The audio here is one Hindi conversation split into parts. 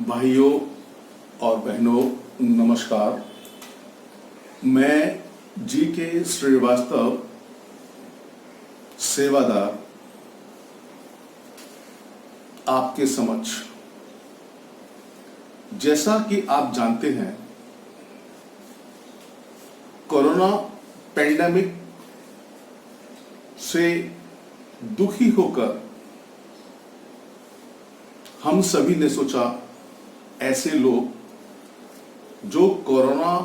भाइयों और बहनों, नमस्कार। मैं जी.के. श्रीवास्तव, सेवादार, आपके समक्ष, जैसा कि आप जानते हैं, कोरोना पैंडेमिक से दुखी होकर हम सभी ने सोचा ऐसे लोग जो कोरोना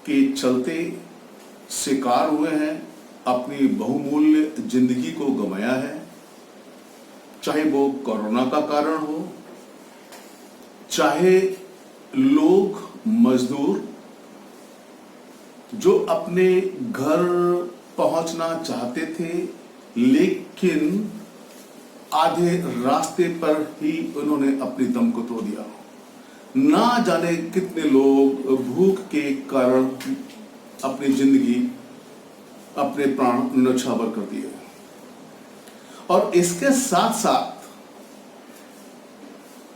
के चलते शिकार हुए हैं, अपनी बहुमूल्य जिंदगी को गंवाया है, चाहे वो कोरोना का कारण हो, चाहे लोग मजदूर जो अपने घर पहुंचना चाहते थे लेकिन आधे रास्ते पर ही उन्होंने अपनी दम को तोड़ दिया। ना जाने कितने लोग भूख के कारण अपनी जिंदगी, अपने प्राण न्यौछावर कर दिए। और इसके साथ साथ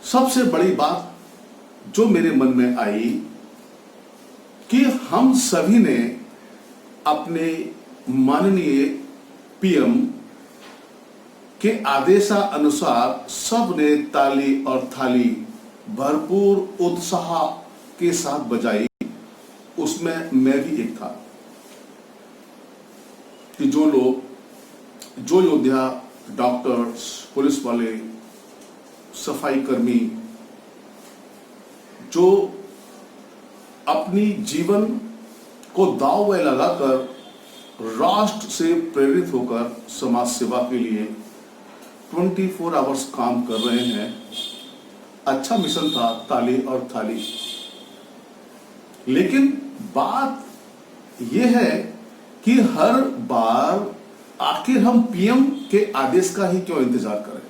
सबसे बड़ी बात जो मेरे मन में आई कि हम सभी ने अपने माननीय पीएम के आदेशानुसार सबने ताली और थाली भरपूर उत्साह के साथ बजाई। उसमें मैं भी एक था कि जो लोग, जो योद्धा, डॉक्टर्स, पुलिस वाले, सफाई कर्मी जो अपनी जीवन को दांव में लगाकर राष्ट्र से प्रेरित होकर समाज सेवा के लिए 24 आवर्स काम कर रहे हैं, अच्छा मिशन था, ताली और थाली। लेकिन बात यह है कि हर बार आखिर हम पीएम के आदेश का ही क्यों इंतजार करें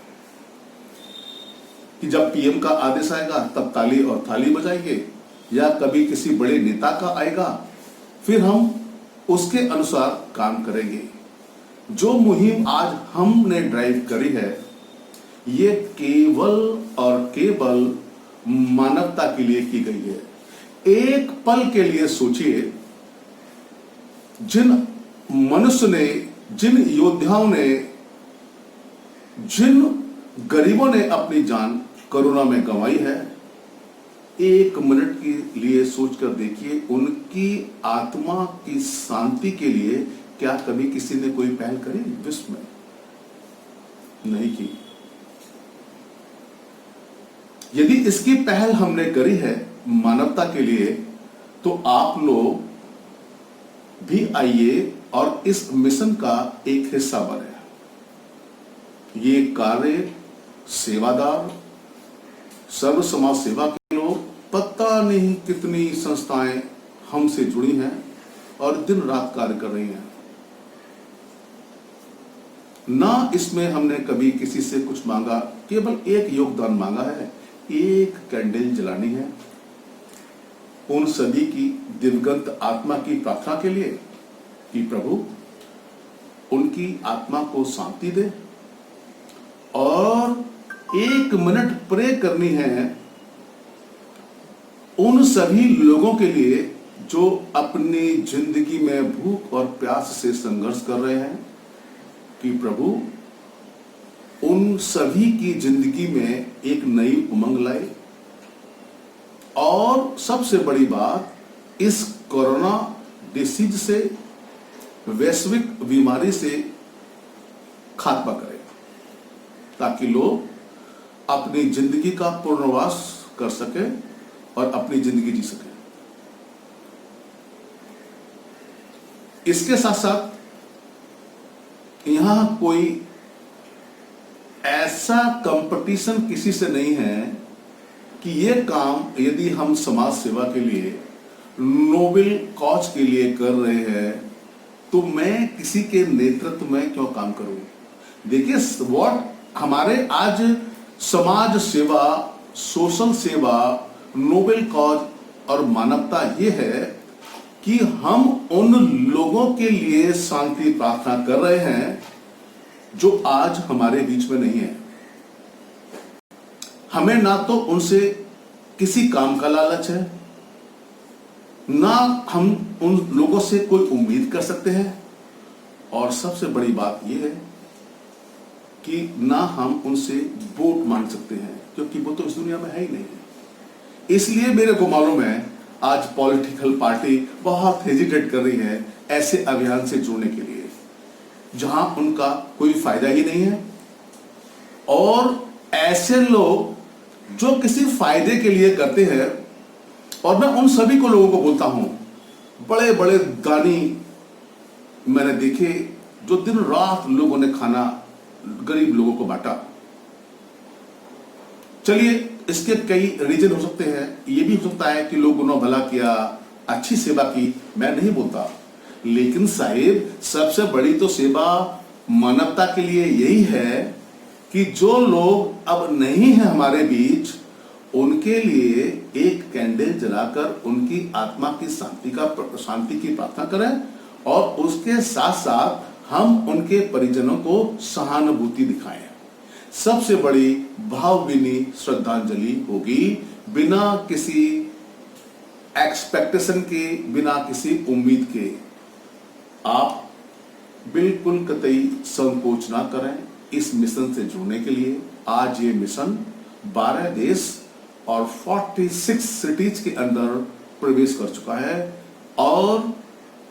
कि जब पीएम का आदेश आएगा तब ताली और थाली बजाएंगे, या कभी किसी बड़े नेता का आएगा फिर हम उसके अनुसार काम करेंगे। जो मुहिम आज हमने ड्राइव करी है, ये केवल और केवल मानवता के लिए की गई है। एक पल के लिए सोचिए, जिन मनुष्य ने, जिन योद्धाओं ने, जिन गरीबों ने अपनी जान कोरोना में गंवाई है, एक मिनट के लिए सोचकर देखिए, उनकी आत्मा की शांति के लिए क्या कभी किसी ने कोई पहल करी विश्व में? नहीं की। यदि इसकी पहल हमने करी है मानवता के लिए, तो आप लोग भी आइए और इस मिशन का एक हिस्सा बने। ये कार्य सेवादार, सर्व समाज सेवा के लोग, पता नहीं कितनी संस्थाएं हमसे जुड़ी हैं और दिन रात कार्य कर रही हैं। ना इसमें हमने कभी किसी से कुछ मांगा, केवल एक योगदान मांगा है, एक कैंडल जलानी है उन सभी की दिवंगत आत्मा की प्रार्थना के लिए कि प्रभु उनकी आत्मा को शांति दे, और एक मिनट प्रे करनी है उन सभी लोगों के लिए जो अपनी जिंदगी में भूख और प्यास से संघर्ष कर रहे हैं कि प्रभु उन सभी की जिंदगी में एक नई उमंग लाए। और सबसे बड़ी बात, इस कोरोना डिसीज से, वैश्विक बीमारी से खात्मा करें ताकि लोग अपनी जिंदगी का पुनर्वास कर सके और अपनी जिंदगी जी सके। इसके साथ साथ यहां कोई ऐसा कंपटीशन किसी से नहीं है कि ये काम यदि हम समाज सेवा के लिए, नोबेल कॉज के लिए कर रहे हैं तो मैं किसी के नेतृत्व में क्यों काम करूं। देखिए, व्हाट हमारे आज समाज सेवा, सोशल सेवा, नोबेल कॉज और मानवता ये है कि हम उन लोगों के लिए शांति प्रार्थना कर रहे हैं जो आज हमारे बीच में नहीं है। हमें ना तो उनसे किसी काम का लालच है, ना हम उन लोगों से कोई उम्मीद कर सकते हैं, और सबसे बड़ी बात यह है कि ना हम उनसे वोट मांग सकते हैं, क्योंकि वो तो इस दुनिया में है ही नहीं। इसलिए मेरे को मालूम है आज पॉलिटिकल पार्टी बहुत हेजिटेट कर रही है ऐसे अभियान से जुड़ने के लिए जहां उनका कोई फायदा ही नहीं है, और ऐसे लोग जो किसी फायदे के लिए करते हैं, और मैं उन सभी को लोगों को बोलता हूं, बड़े बड़े दानी मैंने देखे जो दिन रात लोगों ने खाना गरीब लोगों को बांटा। चलिए, इसके कई रीजन हो सकते हैं, ये भी हो सकता है कि लोगों ने भला किया, अच्छी सेवा की, मैं नहीं बोलता, लेकिन साहिब सबसे बड़ी तो सेवा मानवता के लिए यही है कि जो लोग अब नहीं है हमारे बीच, उनके लिए एक कैंडल जलाकर उनकी आत्मा की शांति की प्रार्थना करें, और उसके साथ साथ हम उनके परिजनों को सहानुभूति दिखाएं। सबसे बड़ी भावभीनी श्रद्धांजलि होगी, बिना किसी एक्सपेक्टेशन के, बिना किसी उम्मीद के। आप बिल्कुल कतई संकोच ना करें इस मिशन से जुड़ने के लिए। आज ये मिशन 12 देश और 46 सिटीज के अंदर प्रवेश कर चुका है, और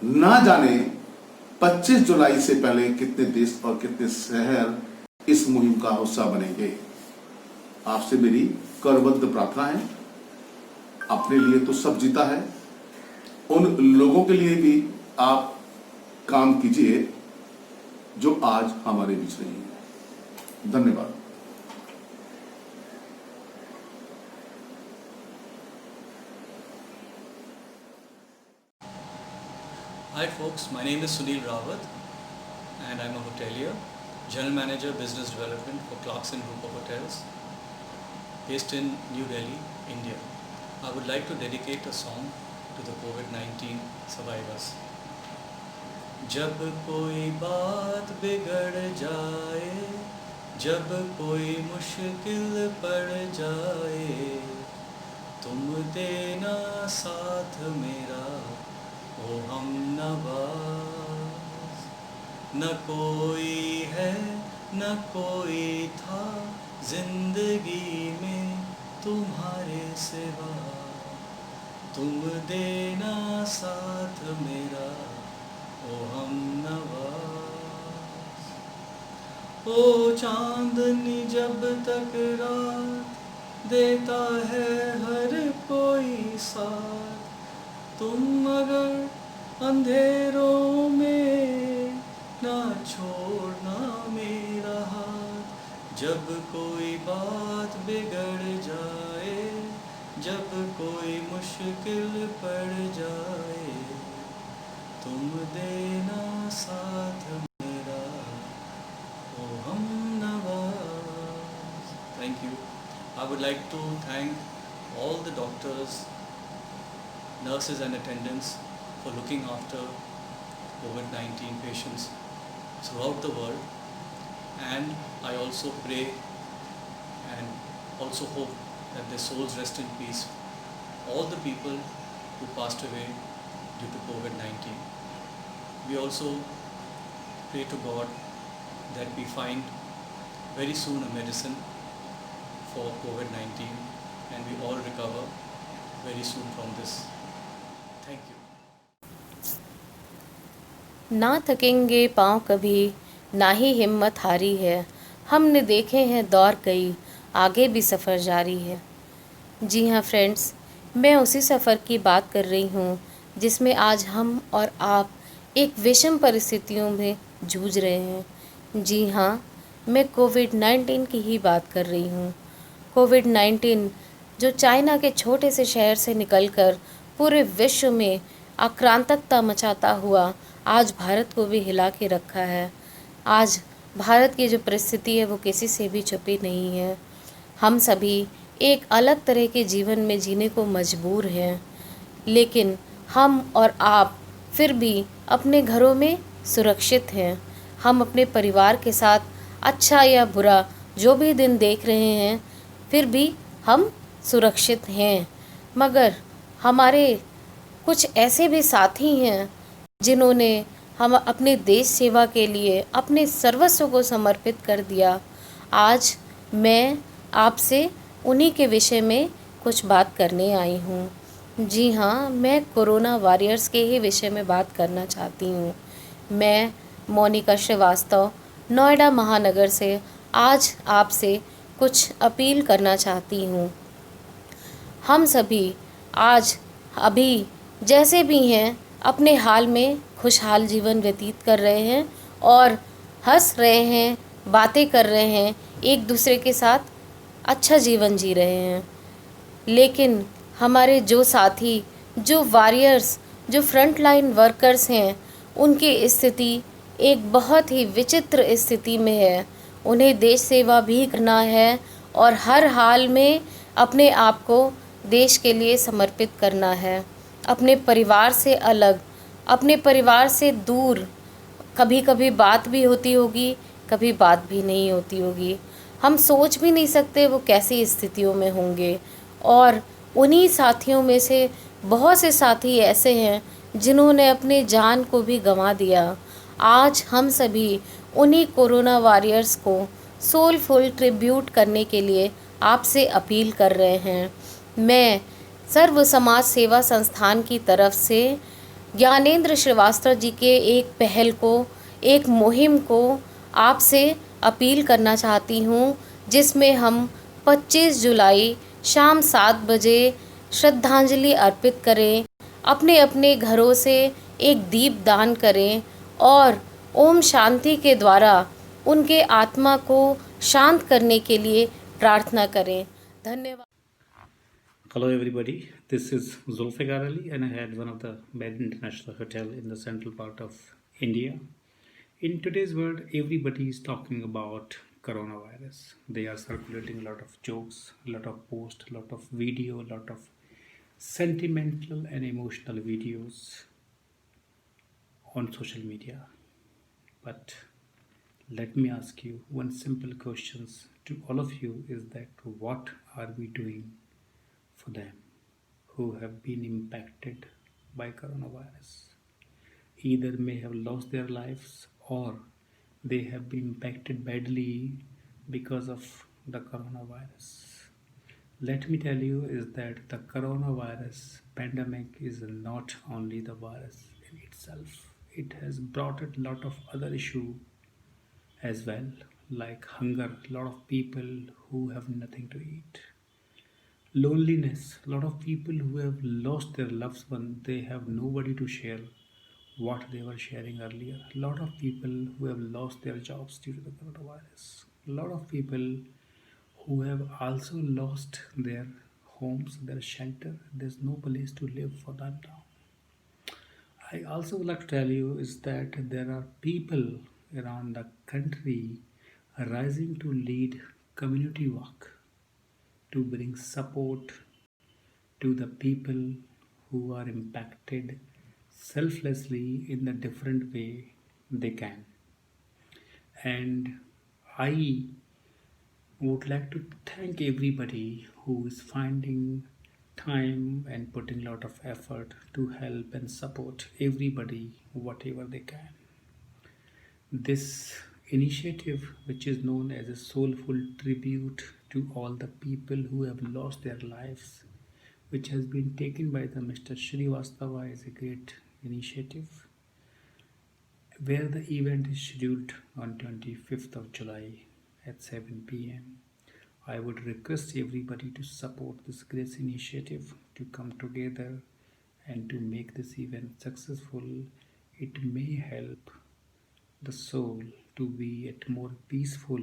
ना जाने 25 जुलाई से पहले कितने देश और कितने शहर इस मुहिम का हिस्सा बनेंगे। आपसे मेरी करबद्ध प्रार्थना है, अपने लिए तो सब जीता है, उन लोगों के लिए भी आप काम कीजिए जो आज हमारे बीच नहीं है। धन्यवाद। Hi folks, my name is Sunil Rawat and I'm a hotelier, General Manager Business Development for Clarkson Group of Hotels based in New Delhi, India. I would like to dedicate a song to the COVID-19 survivors. जब कोई बात बिगड़ जाए, जब कोई मुश्किल पड़ जाए, तुम देना साथ मेरा ओ हम नवाज। न कोई है न कोई था जिंदगी में तुम्हारे सिवा, तुम देना साथ मेरा ओ हम नवाज। ओ चांदनी जब तक रात देता है हर कोई साथ, तुम अगर अंधेरों में ना छोड़ना मेरा हाथ। जब कोई बात बिगड़ जाए, जब कोई मुश्किल पड़ जाए, तुम देना साथ मेरा ओ हम Nawaz. Thank you. I would like to thank all the doctors, nurses and attendants for looking after COVID-19 patients throughout the world, and I also pray and also hope that their souls rest in peace, all the people who passed away due to COVID-19. We also pray to God that we find very soon a medicine for COVID-19 and we all recover very soon from this. Thank you. ना थकेंगे पाँव कभी, ना ही हिम्मत हारी है, हमने देखे हैं दौर कई, आगे भी सफ़र जारी है। जी हाँ फ्रेंड्स, मैं उसी सफ़र की बात कर रही हूँ जिसमें आज हम और आप एक विषम परिस्थितियों में जूझ रहे हैं। जी हाँ, मैं कोविड-19 की ही बात कर रही हूँ। कोविड-19 जो चाइना के छोटे से शहर से निकलकर पूरे विश्व में आक्रांतकता मचाता हुआ आज भारत को भी हिला के रखा है। आज भारत की जो परिस्थिति है वो किसी से भी छुपी नहीं है। हम सभी एक अलग तरह के जीवन में जीने को मजबूर हैं, लेकिन हम और आप फिर भी अपने घरों में सुरक्षित हैं। हम अपने परिवार के साथ अच्छा या बुरा जो भी दिन देख रहे हैं, फिर भी हम सुरक्षित हैं, मगर हमारे कुछ ऐसे भी साथी हैं जिन्होंने हम अपने देश सेवा के लिए अपने सर्वस्व को समर्पित कर दिया। आज मैं आपसे उन्हीं के विषय में कुछ बात करने आई हूँ। जी हाँ, मैं कोरोना वॉरियर्स के ही विषय में बात करना चाहती हूँ। मैं मोनिका श्रीवास्तव नोएडा महानगर से आज आपसे कुछ अपील करना चाहती हूँ। हम सभी आज अभी जैसे भी हैं अपने हाल में खुशहाल जीवन व्यतीत कर रहे हैं और हंस रहे हैं, बातें कर रहे हैं, एक दूसरे के साथ अच्छा जीवन जी रहे हैं। लेकिन हमारे जो साथी, जो वॉरियर्स, जो फ्रंट लाइन वर्कर्स हैं, उनकी स्थिति एक बहुत ही विचित्र स्थिति में है। उन्हें देश सेवा भी करना है और हर हाल में अपने आप को देश के लिए समर्पित करना है। अपने परिवार से अलग, अपने परिवार से दूर, कभी कभी बात भी होती होगी, कभी बात भी नहीं होती होगी। हम सोच भी नहीं सकते वो कैसी स्थितियों में होंगे। और उन्हीं साथियों में से बहुत से साथी ऐसे हैं जिन्होंने अपने जान को भी गंवा दिया। आज हम सभी उन्हीं कोरोना वॉरियर्स को सोलफुल ट्रिब्यूट करने के लिए आपसे अपील कर रहे हैं। मैं सर्व समाज सेवा संस्थान की तरफ से ज्ञानेंद्र श्रीवास्तव जी के एक पहल को, एक मुहिम को आपसे अपील करना चाहती हूँ, जिसमें हम 25 जुलाई शाम 7 बजे श्रद्धांजलि अर्पित करें, अपने अपने घरों से एक दीप दान करें और ओम शांति के द्वारा उनके आत्मा को शांत करने के लिए प्रार्थना करें। धन्यवाद। Hello everybody, this is Zulfikar Ali and I had one of the best international hotel in the central part of India. In today's world, everybody is talking about coronavirus. They are circulating a lot of jokes, a lot of posts, a lot of video, a lot of sentimental and emotional videos on social media. But let me ask you one simple question to all of you is that what are we doing for them who have been impacted by coronavirus? Either may have lost their lives or they have been impacted badly because of the coronavirus. Let me tell you is that the coronavirus pandemic is not only the virus in itself. It has brought a lot of other issues as well, like hunger, a lot of people who have nothing to eat. Loneliness, a lot of people who have lost their loved one, they have nobody to share what they were sharing earlier. A lot of people who have lost their jobs due to the coronavirus. A lot of people who have also lost their homes, their shelter. There's no place to live for them now. I also would like to tell you is that there are people around the country rising to lead community work to bring support to the people who are impacted selflessly in the different way they can. And I would like to thank everybody who is finding time and putting a lot of effort to help and support everybody whatever they can. This initiative, which is known as a soulful tribute to all the people who have lost their lives, which has been taken by the Mr. Srivastava, is a great initiative where the event is scheduled on 25th of July at 7 p.m. I would request everybody to support this great initiative, to come together and to make this event successful. It may help the soul to be at more peaceful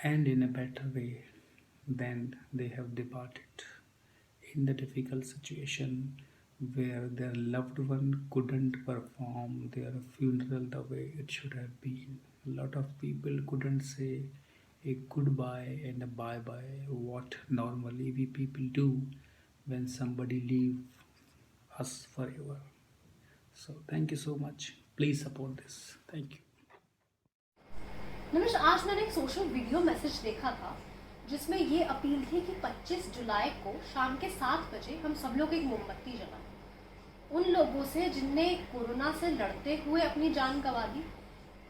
and in a better way than they have departed in the difficult situation where their loved one couldn't perform their funeral the way it should have been. A lot of people couldn't say a goodbye and a bye-bye, what normally we people do when somebody leave us forever. So thank you so much. Please support this. Thank you. Namish, आज मैंने एक सोशल वीडियो मैसेज देखा था जिसमें ये अपील थी कि 25 जुलाई को शाम के 7 बजे हम सब लोग एक मोमबत्ती जलाएं। उन लोगों से जिनने कोरोना से लड़ते हुए अपनी जान गंवा दी,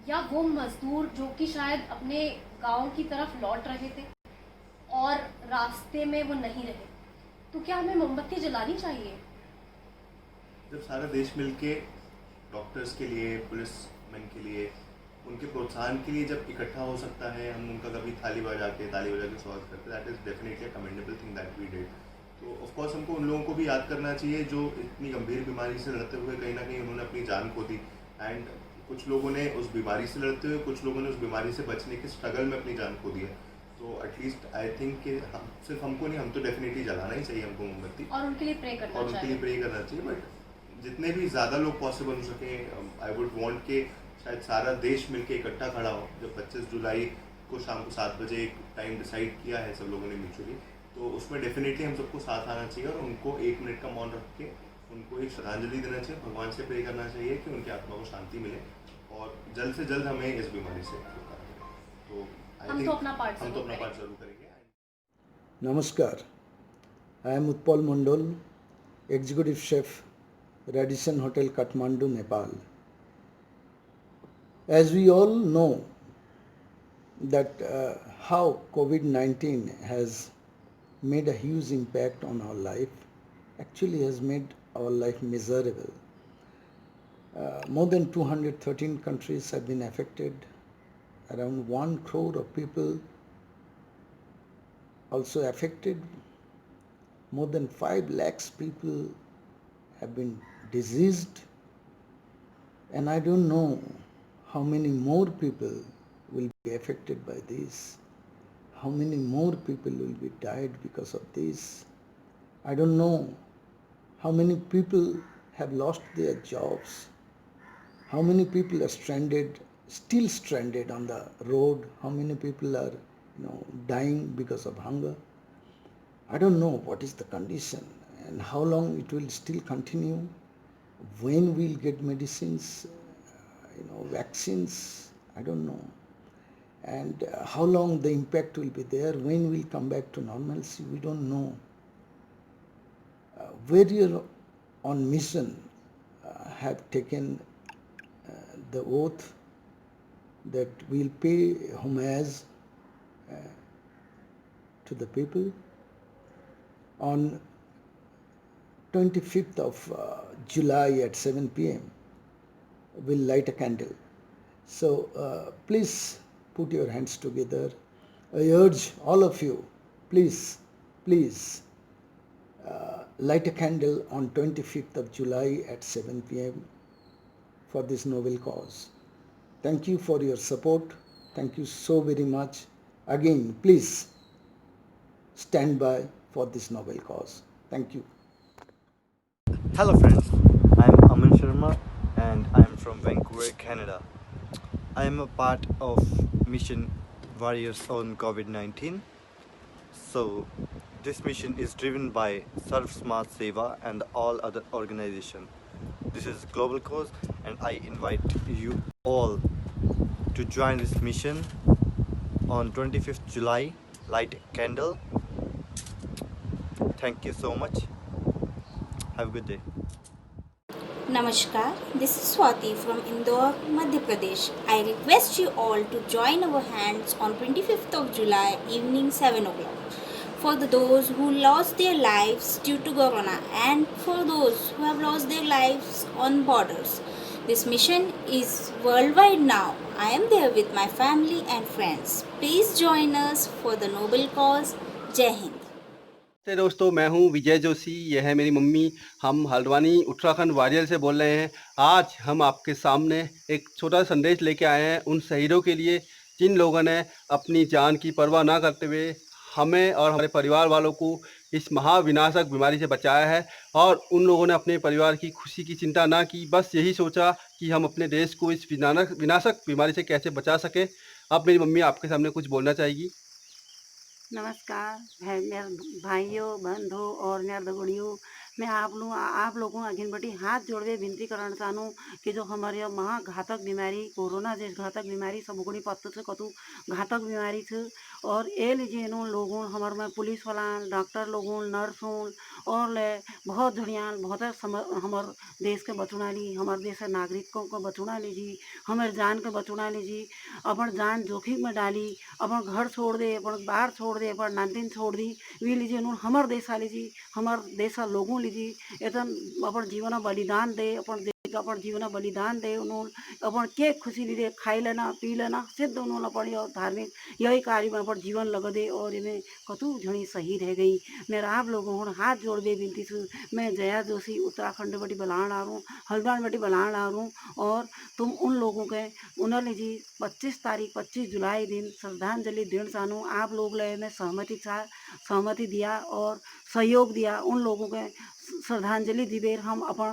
या वो मजदूर जो कि शायद अपने गांव की तरफ लौट रहे थे और रास्ते में वो नहीं रहे, तो क्या हमें मोमबत्ती जलानी चाहिए? जब सारा देश मिलके डॉक्टर्स के लिए, पुलिस मैन के लिए, उनके प्रोत्साहन के लिए जब इकट्ठा हो सकता है, हम उनका कभी ताली बजा के स्वागत करते हैं, that is definitely a commendable thing that we did. तो ऑफकोर्स हमको उन लोगों को भी याद करना चाहिए जो इतनी गंभीर बीमारी से लड़ते हुए कहीं ना कहीं उन्होंने अपनी जान खो दी। एंड कुछ लोगों ने उस बीमारी से लड़ते हुए, कुछ लोगों ने उस बीमारी से बचने के स्ट्रगल में अपनी जान खो दी है। तो एटलीस्ट आई थिंक कि हम सिर्फ हमको नहीं, हम तो डेफिनेटली जलाना ही चाहिए हमको मोमबत्ती, और उनके लिए प्रे करना और उनके लिए प्रे करना चाहिए। बट जितने भी ज़्यादा लोग पॉसिबल हो सके, आई वुड वांट के शायद सारा देश मिलके इकट्ठा खड़ा हो। जब 25 जुलाई को शाम को 7 बजे एक टाइम डिसाइड किया है सब लोगों ने म्यूचुअली, तो उसमें डेफिनेटली हम सबको साथ आना चाहिए और उनको 1 मिनट का मौन रख के उनको एक श्रद्धांजलि देना चाहिए, भगवान से प्रे करना चाहिए कि उनकी आत्मा को शांति मिले और जल्द से जल्द हमें इस बीमारी से छुटकारा मिले। तो हम तो अपना पार्ट जरूर करेंगे। Namaskar. I am Utpal Mondol, Executive Chef, Radisson Hotel, Kathmandu, Nepal. As we all know that how COVID-19 has made a huge impact on our life, actually has made our life miserable. More than 213 countries have been affected. Around 1 crore of people also affected. More than 5 lakhs people have been diseased, and I don't know how many more people will be affected by this, how many more people will be died because of this. I don't know how many people have lost their jobs, how many people are stranded, still stranded on the road, how many people are dying because of hunger. I don't know what is the condition and how long it will still continue, when we'll get medicines, vaccines, I don't know, and how long the impact will be there, when we'll come back to normalcy, we don't know. Warriors on mission have taken the oath that we'll pay homage to the people. On 25th of July at 7 p.m. we'll light a candle. So please put your hands together. I urge all of you, please light a candle on 25th of July at 7 p.m. for this noble cause. Thank you for your support. Thank you so very much. Again, please stand by for this noble cause. Thank you. Hello friends, I'm Aman Sharma and I'm from Vancouver, Canada. I am a part of Mission Warriors on COVID-19. So this mission is driven by Sarv Samaj Seva and all other organizations. This is a global cause and I invite you all to join this mission on 25th July, light a candle. Thank you so much. Have a good day. Namaskar, this is Swati from Indore, Madhya Pradesh. I request you all to join our hands on 25th of July evening 7 o'clock for those who lost their lives due to Corona and for those who have lost their lives on borders. This mission is worldwide now. I am there with my family and friends. Please join us for the noble cause. Jai Hind. दोस्तों, मैं हूं विजय जोशी, यह है मेरी मम्मी। हम हल्द्वानी उत्तराखंड वारियर से बोल रहे हैं। आज हम आपके सामने एक छोटा संदेश लेके आए हैं उन शहीदों के लिए जिन लोगों ने अपनी जान की परवाह ना करते हुए हमें और हमारे परिवार वालों को इस महाविनाशक बीमारी से बचाया है। और उन लोगों ने अपने परिवार की खुशी की चिंता ना की, बस यही सोचा कि हम अपने देश को इस विनाशक बीमारी से कैसे बचा सकें। अब मेरी मम्मी आपके सामने कुछ बोलना चाहेगी। नमस्कार भाइयों, बंधु और नर्दगुड़ियों, मैं आप लोगों अघिन बटी हाथ जोड़वे विनती करण चाहूँ कि जो हमारे यहाँ महाघातक बीमारी कोरोना जैसे घातक बीमारी सबुगुणी पत्तु से कतु घातक बीमारी छ और ए लीजिए नो लोगों हमार में पुलिस वाला डॉक्टर लोगों नर्स और ले बहुत झड़ियाल बहुत हमार देश के बचुना ली हमारे देश के नागरिकों को बचुना लीजी हमारे जान के बचुना लीजी अपन जान जोखिम में डाली अपन घर छोड़ दे अपन बाहर छोड़ दे अपन नानतीन छोड़ दी वी लीजिए उन्होंने हमारे देश आ लीजिए हमारे देश लोगों लीजिए एकदम अपन जीवन बलिदान दे अपन जीवन बलिदान दे उन्होंने अपन के खुशी लीजिए खाई लेना पी लेना सिद्ध उन्होंने अपन और धार्मिक यही कार्य में अपन जीवन लगा दे और इन्हें कतु झड़ी शहीद रह गई। मेरा आप लोगों को हाथ जोड़ दे विनती छू मैं जया जोशी उत्तराखंड बटी बलान आ रहा हूँ हल्द्वानी बटी बलान आ रहा हूँ और तुम उन लोगों के उन्होंने जी 25 जुलाई दिन श्रद्धांजलि देना चाहूँ आप लोग ले में सहमति दिया और सहयोग दिया उन लोगों के श्रद्धांजलि दिवेर हम अपन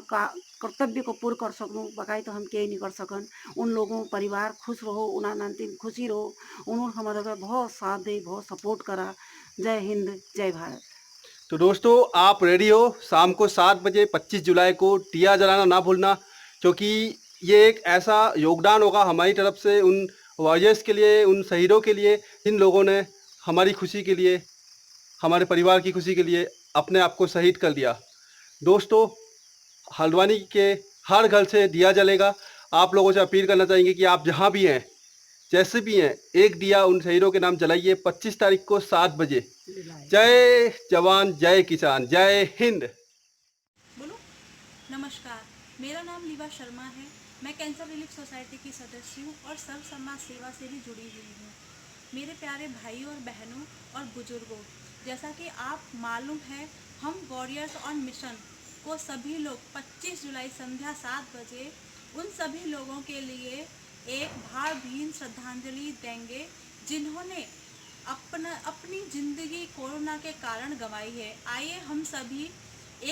कर्तव्य को पूर्ण कर सकूँ बकाई तो हम के नहीं कर सकन उन लोगों परिवार खुश रहो उन्होंने खुशी रहो उन्होंने हमारा बहुत साथ दे बहुत सपोर्ट करा। जय हिंद जय भारत। तो दोस्तों आप रेडी हो शाम को 7 बजे 25 जुलाई को दिया जलाना ना भूलना, क्योंकि ये एक ऐसा योगदान होगा हमारी तरफ से उन वॉरियर्स के लिए, उन शहीदों के लिए जिन लोगों ने हमारी खुशी के लिए, हमारे परिवार की खुशी के लिए अपने आप को शहीद कर दिया। दोस्तों हल्द्वानी के हर घर से दिया जलेगा। आप लोगों से अपील करना चाहेंगे कि आप जहाँ भी हैं जैसे भी हैं एक दिया उन शहीदों के नाम जलाइए 25 तारीख को 7 बजे। जय जवान जय किसान जय हिंद। बोलो नमस्कार, मेरा नाम लीवा शर्मा है। मैं कैंसर रिलीफ सोसाइटी की सदस्य हूँ और सर्व समाज सेवा से भी जुड़ी हुई हूँ। मेरे प्यारे भाइयों और बहनों और बुजुर्गों, जैसा कि आप मालूम है हम वॉरियर्स ऑन मिशन को सभी लोग 25 जुलाई संध्या 7 बजे उन सभी लोगों के लिए एक भावभीन श्रद्धांजलि देंगे जिन्होंने अपनी जिंदगी कोरोना के कारण गंवाई है। आइए हम सभी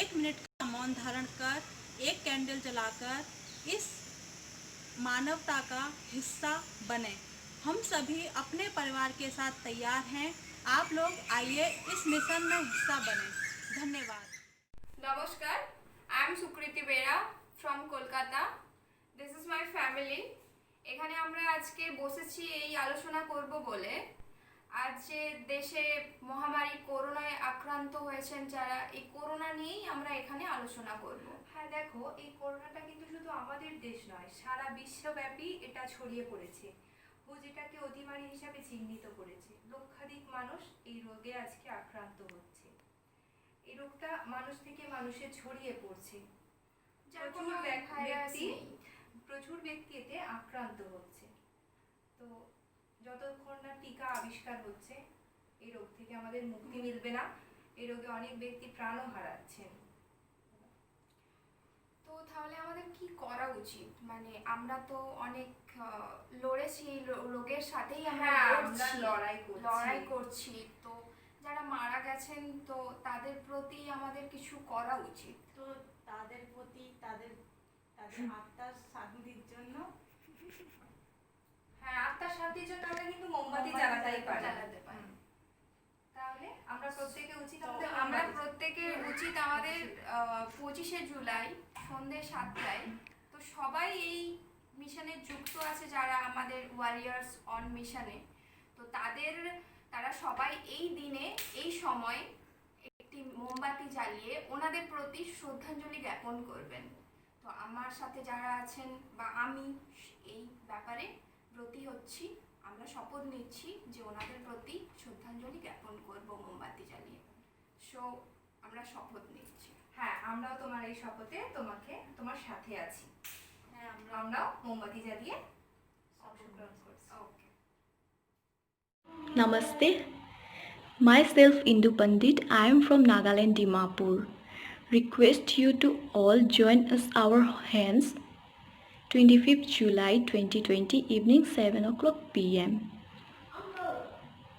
1 मिनट का मौन धारण कर एक कैंडल जलाकर इस मानवता का हिस्सा बने। हम सभी अपने परिवार के साथ तैयार हैं। आप लोग आइए इस मिशन में हिस्सा बने। धन्यवाद। নমস্কার, I am Sukriti Bera from Kolkata. This is my family. এখানে আমরা আজকে বসেছি এই আলোচনা করব বলে আজ যে দেশে মহামারী করোনায় আক্রান্ত হয়েছেন যারা, এই করোনা নিয়েই আমরা এখানে আলোচনা করব। হ্যাঁ দেখো, এই করোনাটা কিন্তু শুধু আমাদের দেশ নয়, সারা বিশ্বব্যাপী এটা ছড়িয়ে পড়েছে। যেটাকে অতিমারী হিসাবে চিহ্নিত করেছে। লক্ষাধিক মানুষ এই রোগে আজকে আক্রান্ত হচ্ছে। এই রোগটা মানুষ থেকে মানুষে ছড়িয়ে পড়ছে। প্রচুর ব্যক্তি এতে আক্রান্ত হচ্ছে। তো যতক্ষণ না টিকা আবিষ্কার হচ্ছে এই রোগ থেকে আমাদের মুক্তি মিলবে না। এই রোগে অনেক ব্যক্তি প্রাণও হারাচ্ছেন। তো তাহলে আমাদের কি করা উচিত? মানে আমরা তো অনেক লড়েছি রোগের সাথেই আমরা লড়াই করছি। তো যারা মারা গেছেন তো তাদের প্রতি আমাদের কিছু করা উচিত। তো তাদের প্রতি তাদের আত্মার শান্তির জন্য আত্মার শান্তির জন্য আমরা কিন্তু মোমবাতি জ্বালাতে পারি। তাহলে আমরা প্রত্যেকে উচিত আমাদের 25শে জুলাই সন্ধ্যে 7টায় তো সবাই এই মিশনে যুক্ত আছে যারা আমাদের ওয়ারিয়ার্স অন মিশনে। তো তারা সবাই এই দিনে এই সময় একটি মোমবাতি জ্বালিয়ে ওনাদের প্রতি শ্রদ্ধাঞ্জলি জ্ঞাপন করবেন। তো আমার সাথে যারা আছেন বা আমি এই ব্যাপারে ব্রতী হচ্ছি, আমরা শপথ নিচ্ছি যে ওনাদের প্রতি শ্রদ্ধাঞ্জলি জ্ঞাপন করব মোমবাতি জ্বালিয়ে। সো আমরা শপথ নিচ্ছি। হ্যাঁ, আমরাও তোমার এই শপথে তোমার সাথে আছি। আমরাও মোমবাতি জ্বালিয়ে অংশগ্রহণ করছি। ওকে। Namaste. Myself Indu Pandit. I am from Nagaland, Dimapur. Request you to all join us our hands 25th July 2020 evening 7 o'clock p.m.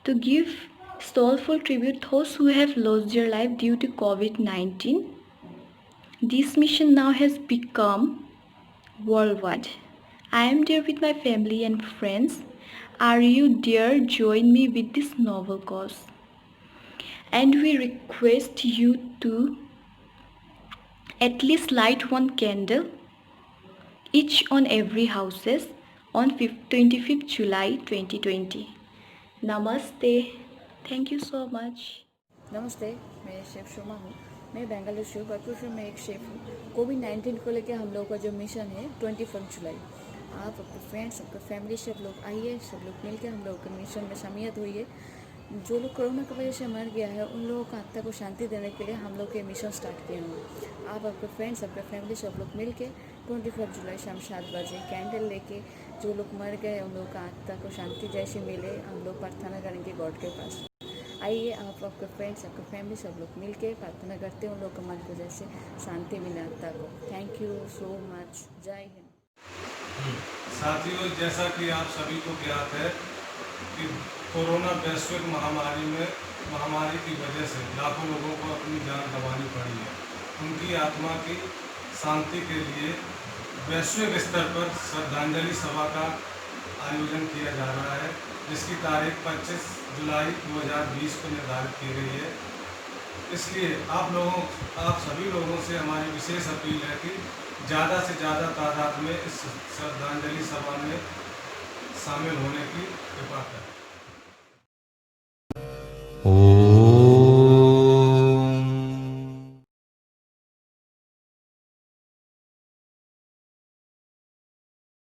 to give soulful tribute those who have lost their life due to COVID-19. This mission now has become worldwide. I am there with my family and friends. Are you dare join me with this noble cause? And we request you to at least light one candle each on every houses on 25th July 2020. Namaste. Thank you so much. नमस्ते, मैं शेफ शोमा हूँ। मैं बेंगलुरु से भरतपुर में एक शेफ हूँ। कोविड-19 को लेकर हम लोगों का जो मिशन है 21 जुलाई, आप अपने फ्रेंड्स, अपने फैमिली सब लोग आइए, सब लोग मिलकर हम लोग के मिशन में शामिल हुई। जो लोग कोरोना की वजह से मर गया है उन लोगों को आत्मा को शांति देने के लिए हम लोग ये मिशन स्टार्ट किए हैं। आप आपके फ्रेंड्स, आपके फैमिली सब लोग मिल के 25 जुलाई शाम 7 बजे कैंडल लेके जो लोग मर गए उन लोगों का आत्मा को शांति जैसे मिले, हम लोग प्रार्थना करेंगे गॉड के पास। आइए, आप आपके फ्रेंड्स, आपके फैमिली सब लोग मिल के प्रार्थना करते हैं उन लोग के मन को जैसे शांति मिले आत्मा को। Thank you so much. जय हिंद। साथियों, जैसा कि आप सभी को ज्ञात है कि कोरोना वैश्विक महामारी की वजह से लाखों लोगों को अपनी जान गंवानी पड़ी है। उनकी आत्मा की शांति के लिए वैश्विक स्तर पर श्रद्धांजलि सभा का आयोजन किया जा रहा है, जिसकी तारीख 25 जुलाई 2020 को निर्धारित की गई है। इसलिए आप सभी लोगों से हमारी विशेष अपील है कि ज़्यादा से ज़्यादा तादाद में इस श्रद्धांजलि सभा में शामिल होने की कृपा करें।